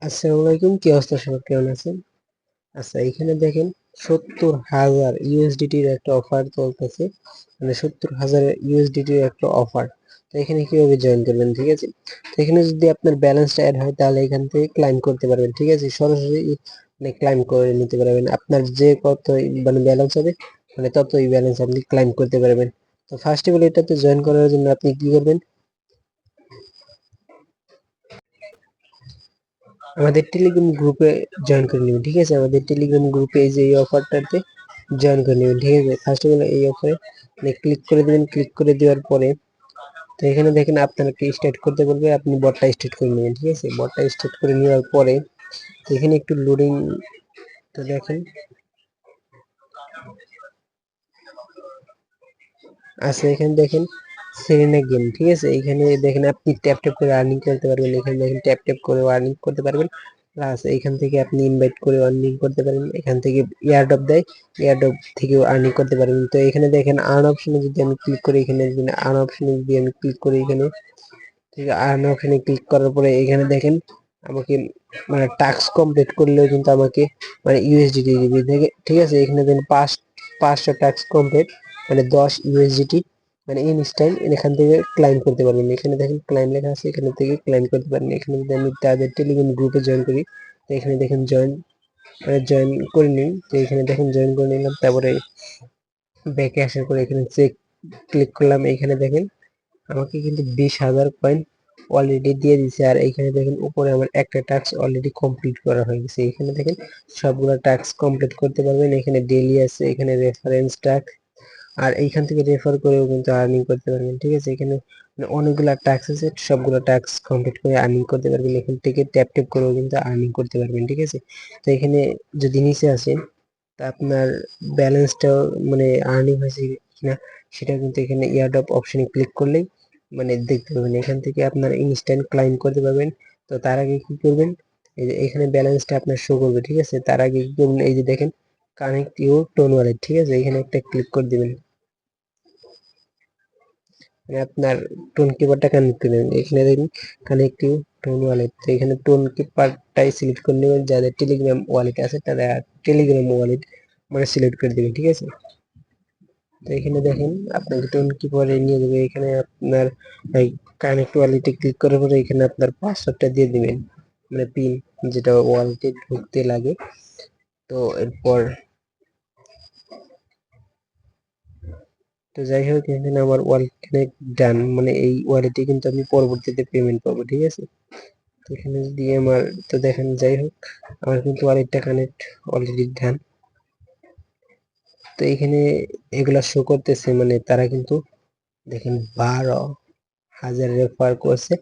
আসসালামু আলাইকুম, কি অবস্থা? সবাই কেমন আছেন? আচ্ছা, এখানে দেখেন 70,000 ইউএসডিটির একটা অফার চলতেছে, মানে 70,000 ইউএসডিটির একটা অফার। তো এখানে কিভাবে জয়েন করবেন, ঠিক আছে? তো এখানে যদি আপনার ব্যালেন্সটা অ্যাড হয় তাহলে এখান থেকে ক্লাইম করতে পারবেন, ঠিক আছে? সরাসরি মানে ক্লাইম করে নিতে পারবেন। আপনার যে কত মানে ব্যালেন্স হবে, মানে ততই ব্যালেন্স আপনি ক্লাইম করতে পারবেন। তো ফার্স্ট অফ অল এটাতে জয়েন করার জন্য আপনি কি করবেন, আমাদের টেলিগ্রাম গ্রুপে জয়েন করে নেবেন, ঠিক আছে? আমাদের টেলিগ্রাম গ্রুপে এই যে এই অফারটাতে জয়েন করে নেবেন, ঠিক আছে? ফার্স্ট অফ অল এই অফারে ক্লিক করে দেবেন। ক্লিক করে দেওয়ার পরে তো এখানে দেখেন আপনাকে স্টার্ট করতে বলবে, আপনি বটটা স্টার্ট করে নেবেন, ঠিক আছে? বটটা স্টার্ট করে নেওয়ার পরে তো এখানে একটু লোডিং, তো দেখেন আচ্ছা, এখানে দেখেন সেরেনা গেম, ঠিক আছে? এখানে দেখেন আপনি ট্যাপ ট্যাপ করে আর্নিং করতে পারবেন। এখানে দেখেন ট্যাপ ট্যাপ করে আর্নিং করতে পারবেন, প্লাস এখান থেকে আপনি ইনভাইট করে আর্নিং করতে পারেন। এখান থেকে এয়ারড্রপ দেয়, এয়ারড্রপ থেকেও আর্নিং করতে পারবেন। তো এখানে দেখেন আর্ন অপশনে যদি আমি ক্লিক করি, এখানে আর্ন অপশনে যদি আমি ক্লিক করি, এখানে ঠিক আছে, আর্ন অপশনে ক্লিক করার পরে এখানে দেখেন আমাকে মানে টাস্ক কমপ্লিট করলেও কিন্তু আমাকে মানে ইউএসডিটি দিবে, ঠিক আছে? এখানে দেখেন 500 টাস্ক কমপ্লিট মানে 10 ইউএসডিটি মানে ইনস্ট্যান্ট এখান থেকে ক্লাইম করতে পারবেন। এখানে দেখেন ক্লাইম লেখা আছে, এখান থেকে ক্লাইম করতে পারেন। এখানে যদি আমি তাদের টেলিগ্রাম গ্রুপে জয়েন করি, তো এখানে দেখেন জয়েন মানে জয়েন করে নিন। তো এখানে দেখেন জয়েন করে নিলাম, তারপরে ব্যাকে আসার পরে এখানে চেক ক্লিক করলাম। এখানে দেখেন আমাকে কিন্তু 20,000 কয়েন অলরেডি দিয়ে দিছে। আর এইখানে দেখেন উপরে আমার একটা টাস্ক অলরেডি কমপ্লিট করা হয়ে গেছে। এখানে দেখেন সবগুলো টাস্ক কমপ্লিট করতে পারবেন। এখানে ডেইলি আছে, এখানে রেফারেন্স টাস্ক, আর এইখান থেকে রেফার করেও কিন্তু আর্নিং করতে পারবেন, ঠিক আছে? এখানে মানে অনেকগুলা টাস্ক আছে, সবগুলো টাস্ক কমপ্লিট করে আর্নিং করতে পারবেন। এখান থেকে ট্যাপ ট্যাপ করেও কিন্তু আর্নিং করতে পারবেন, ঠিক আছে? তো এখানে যদি নিচে আসেন, তা আপনার ব্যালেন্সটাও মানে আর্নিং হয়েছে কিনা সেটা কিন্তু এখানে এয়ারড্রপ অপশনে ক্লিক করলেই মানে দেখতে পাবেন। এখান থেকে আপনার ইনস্ট্যান্ট ক্লাইম করতে পারবেন। তো তার আগে কি করবেন, এই যে এখানে ব্যালেন্সটা আপনার শো করবে, ঠিক আছে? তার আগে কি করবেন, এই যে দেখেন কানেক্ট ইউর টোন ওয়ালেট, ঠিক আছে? এখানে একটা ক্লিক করে দিবেন, মানে আপনার টোন কিপারটা কানেক্ট করে নেবেন। এখানে দেখুন কানেক্ট ইউ টোন ওয়ালেট, তো এখানে টোন কিপারটাই সিলেক্ট করে নেবেন। যাদের টেলিগ্রাম ওয়ালেট আছে তারা টেলিগ্রাম ওয়ালেট মানে সিলেক্ট করে দিবেন, ঠিক আছে? তো এখানে দেখেন আপনাকে টোন কিপারে নিয়ে যাবে। এখানে আপনার এই কানেক্ট ওয়ালেটে ক্লিক করার পরে এখানে আপনার পাসওয়ার্ডটা দিয়ে দিবেন, মানে পিন, যেটা ওয়ালেটে ঢুকতে লাগে। তো এরপর তো যাই হোক, এখানে আমার ওয়ালেট কানেক্ট ডান, মানে এই ওয়ালেটে কিন্তু আমি পরবর্তীতে পেমেন্ট পাবো, ঠিক আছে? তো এখানে যদি আমার তো দেখেন, যাই হোক আমার কিন্তু ওয়ালেটটা কানেক্ট অলরেডি ডান। তো এখানে এগুলা শো করতেছে, মানে তারা কিন্তু দেখেন 12,000 রেফার করছে,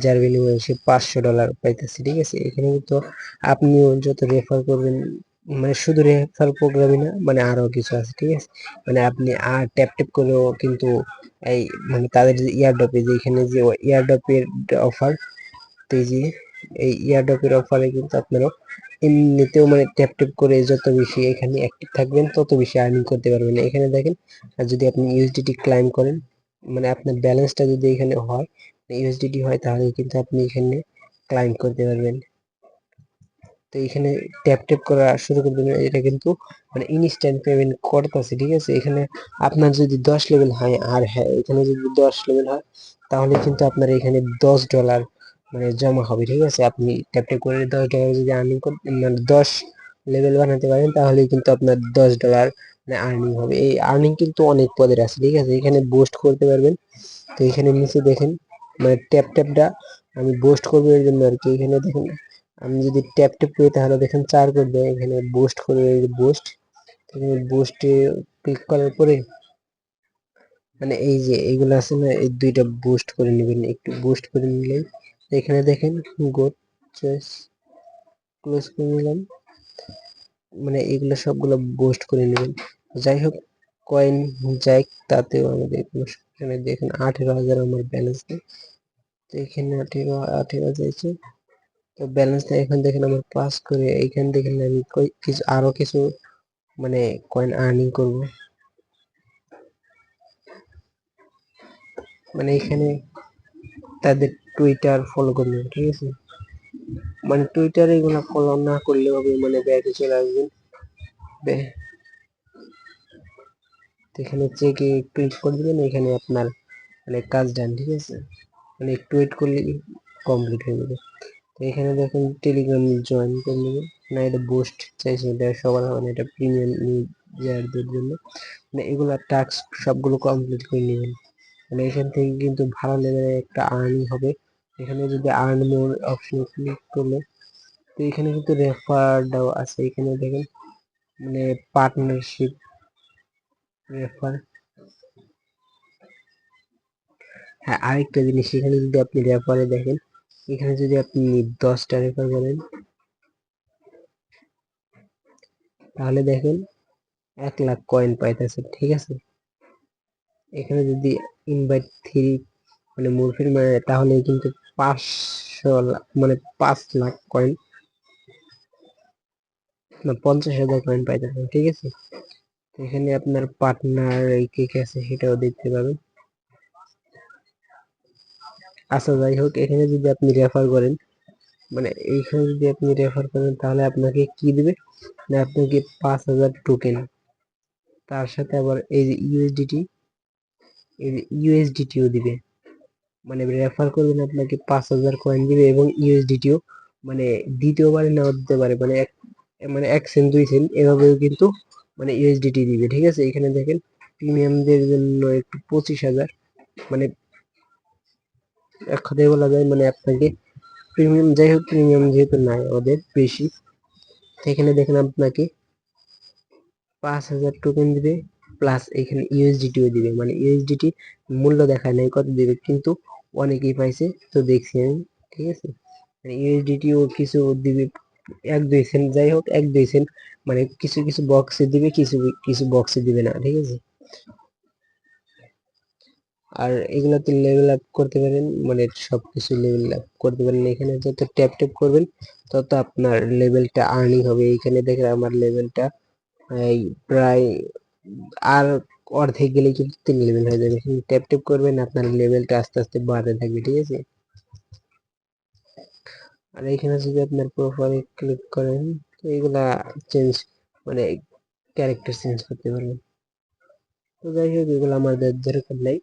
যার বিনিময়ে সে $500 পাইতেছে, ঠিক আছে? এখানে কিন্তু আপনিও যত রেফার করবেন, মানে শুধু রেফার প্রোগ্রামই না, মানে আরো কিছু আছে, ঠিক আছে? মানে আপনি আর ট্যাপ ট্যাপ করেও কিন্তু এই মানে তাদের যে ইয়ারডপে, যে এখানে যে ইয়ারডপের অফার, তো এই যে এই ইয়ারডপের অফারে কিন্তু আপনারা এমনিতেও মানে ট্যাপ ট্যাপ করে যত বেশি এখানে অ্যাক্টিভ থাকবেন তত বেশি আর্নিং করতে পারবেন। এখানে দেখেন, আর যদি আপনি ইউএসডিটি ক্লাইম করেন, মানে আপনার ব্যালেন্সটা যদি এখানে হয়, ইউএসডিটি হয়, তাহলে কিন্তু আপনি এখানে ক্লাইম করতে পারবেন। তো এখানে ট্যাপ ট্যাপ করা শুরু করে দেবেন। এটা কিন্তু মানে ইনস্ট্যান্ট পেমেন্ট করতেছে, ঠিক আছে? এখানে আপনার যদি 10 লেভেল হয়, আর হ্যাঁ এখানে যদি 10 লেভেল হয়, তাহলে কিন্তু আপনার এখানে $10 মানে জমা হবে, ঠিক আছে? আপনি ট্যাপ ট্যাপ করে $10 যদি আর্নিং করতে মানে 10 লেভেল বানাতে পারেন, তাহলে কিন্তু আপনার $10 মানে আর্নিং হবে। এই আর্নিং কিন্তু অনেক পদের আছে, ঠিক আছে? এখানে বুস্ট করতে পারবেন। তো এখানে নিচে দেখেন মানে ট্যাপ ট্যাপটা আমি বুস্ট করবো এর জন্য আর কি। এখানে দেখেন আমি যদি ট্যাপ ট্যাপ করি তাহলে দেখেন 4 করে দেয়। এখানে বুস্ট করে বুস্ট, এখানে বুস্টে ক্লিক করার পরে মানে এই যে এইগুলো আছে না, এই দুইটা বুস্ট করে নেবেন, একটু বুস্ট করে নিলেই এখানে দেখেন গোড চয়েস ক্লোজ করে নিলাম, মানে এগুলো সবগুলো বুস্ট করে নেবেন। যাই হোক, কয়েন যাই তাতেও আমাদের কোনো সমস্যা নেই। দেখেন 18,000 আমার ব্যালেন্স নেই, তো এখানে 18 যাইছে। তো ব্যালেন্সটা এখন দেখেন আমার পাস করে এইখান দেখেন আমি কিছু আরো কিছু মানে কয়েন আর্নিং করব। মানে এখানে তাদের টুইটার ফলো করে নেবেন, ঠিক আছে? মানে টুইটারে এগুলা ফলো না করলে হবে, মানে ব্যাকে চলে আসবেন। এখানে চেকে ক্লিক করে দিবেন, এখানে আপনার মানে কাজ ডান, ঠিক আছে। মানে একটু ওয়েট করলে কমপ্লিট হয়ে যাবে। তো এখানে দেখুন টেলিগ্রাম জয়েন করে নেবেন। না এটা বুস্ট চাইছে, এটা সবার হবে না, এটা প্রিমিয়াম ইউজারদের জন্য। মানে এগুলা টাস্ক সবগুলো কমপ্লিট করে নেবেন। মানে এখান থেকে কিন্তু ভালো লেভেলের একটা আর্নিং হবে। এখানে যদি আর্ন মোর অপশনে ক্লিক করলে, তো এখানে কিন্তু রেফার দেওয়া আছে। এখানে দেখেন মানে পার্টনারশিপ রেফার। হ্যাঁ, আরেকটা জিনিস, এখানে যদি আপনি রেফারে দেখেন, এখানে যদি আপনি 10টা রেফার করেন, তাহলে দেখেন 1 লাখ কয়েন পাইতেছে, ঠিক আছে। এখানে যদি ইনভাইট 3 মানে মুরফির মানে, তাহলে কিন্তু 500 লাখ মানে 5 লাখ কয়েন না 50,000 কয়েন পাইতেছেন, ঠিক আছে। এখানে আপনার পার্টনার এই কে কে আছে সেটাও দেখতে পাবেন। আচ্ছা যাই হোক, এখানে যদি আপনি রেফার করেন, মানে এইখানে যদি আপনি রেফার করেন, তাহলে আপনাকে কি দিবে না, আপনাকে 5,000 টোকেন, তার সাথে আবার এই যে ইউএসডিটি, এই যে ইউএসডিটিও দিবে। মানে রেফার করবেন, আপনাকে 5,000 কয়েন দিবে এবং ইউএসডিটিও মানে দ্বিতীয়বারে নাও দিতে পারে, মানে মানে 1 সেন্ট 2 সেন্ট এভাবেও কিন্তু মানে ইউএসডিটি দিবে, ঠিক আছে। এখানে দেখেন প্রিমিয়ামদের জন্য একটু 25,000, মানে এক কথায় বলা যায় মানে আপনাকে প্রিমিয়াম, যাই হোক প্রিমিয়াম যেহেতু নাই ওদের বেশি, এখানে দেখেন আপনাকে 5,000 টোকেন দিবে, প্লাস এখানে ইউএসডিটিও দিবে। মানে ইউএসডিটি মূল্য দেখায় নাই কত দিবে, কিন্তু অনেকেই পাইছে তো দেখছি আমি, ঠিক আছে। মানে ইউএসডিটিও কিছু দিবে 1-2 সেন্ট, যাই হোক 1-2 সেন্ট, মানে কিছু কিছু বক্সে দিবে, কিছু কিছু বক্সে দিবে না, ঠিক আছে। আর এগুলাতে লেভেল আপ করতে পারেন, মানে সবকিছু লেভেল আপ করতে পারেন। এখানে যত ট্যাপ ট্যাপ করবেন তত আপনার লেভেলটা আর্নিং হবে। এইখানে দেখেন আমার লেভেলটা এই প্রায় আর অর্ধেক গেলেই কিন্তু 3 লেভেল হয়ে যাবে। ট্যাপ ট্যাপ করবেন, আপনার লেভেলটা আস্তে আস্তে বাড়তে থাকবে, ঠিক আছে। আর এখানে যদি আপনার প্রোফাইলে ক্লিক করেন, তো এগুলা চেঞ্জ মানে ক্যারেক্টার চেঞ্জ করতে পারবেন। তো যাই হোক, এগুলো আমাদের দরকার নাই।